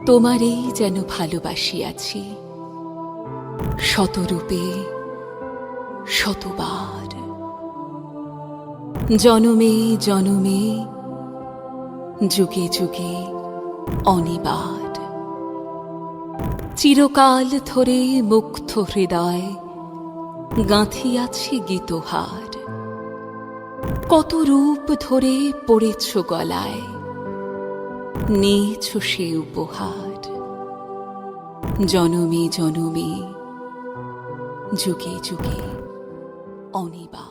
তোমারেই যেন ভালোবাসিয়াছি শতরূপে শতবার, জনমে জনমে যুগে যুগে অনিবার। চিরকাল ধরে মুগ্ধ হৃদয় গাঁথিয়াছি গীতহার, কত রূপ ধরে পড়েছ গলায়, নিয়েছ সে উপহার। জনমে জনমে যুগে যুগে অনিবার।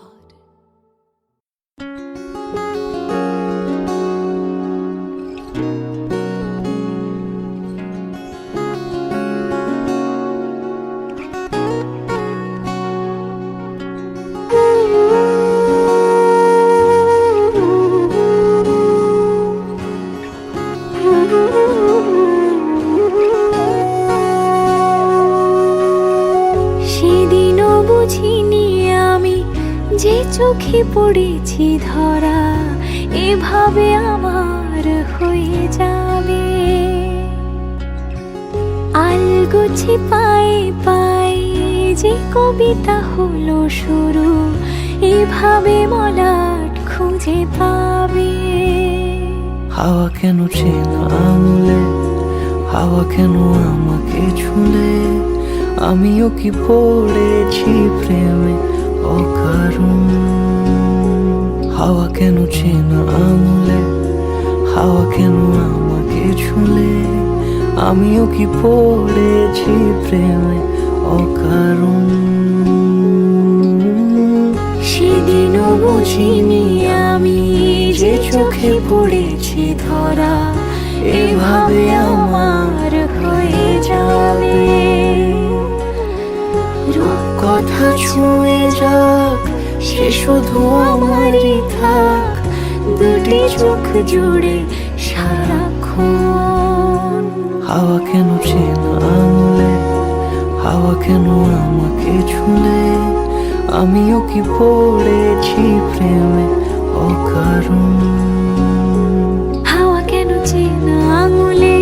সেদিনও বুঝিনি আমি যে চোখে পড়েছি ধরা এভাবে আমার হয়ে যাবে। আলগোছে পায়ে পায়ে যে কবিতা হলো শুরু, এভাবে মলাট খুঁজে পাবে। হাওয়া কেন চেনা আঙুলে, হাওয়া কেন আমাকে ছুলে, আমিও কি পড়েছি প্রেমে অকারণ। হাওয়া কেন চেনা আঙুলে, হাওয়া কেন আমাকে ছুলে, আমিও কি পড়েছি প্রেমে অকারণ। সেদিনও বুঝিনি আমি যে চোখে পড়েছি ধরা এভাবে আমার হয়ে যাবে। কথা ছুঁয়ে যাক সে শুধু আমারই থাক, দুটি চোখ জুড়ে সারাক্ষণ। হাওয়া কেন চেনা আঙুলে, হাওয়া কেন আমাকে ছুলে, আমিও কি পড়েছি প্রেমে অকারণ। হাওয়া কেন চেনা আঙুলে,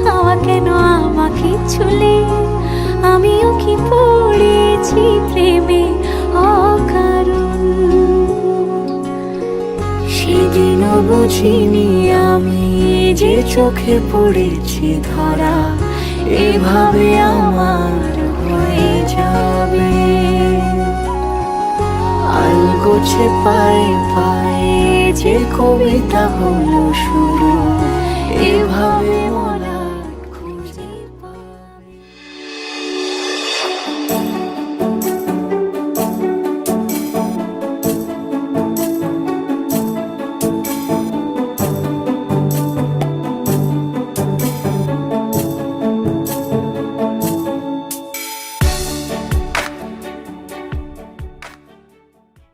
হাওয়া কেন আমাকে ছুলে, আমিও কি পড়েছি প্রেমে অকারণ। সেদিনও বুঝিনি আমি যে চোখে পড়েছি ধরা এভাবে আমার হয়ে যাবে। আলগোছে পায়ে পায়ে যে কবিতা হলো শুরু, এভাবে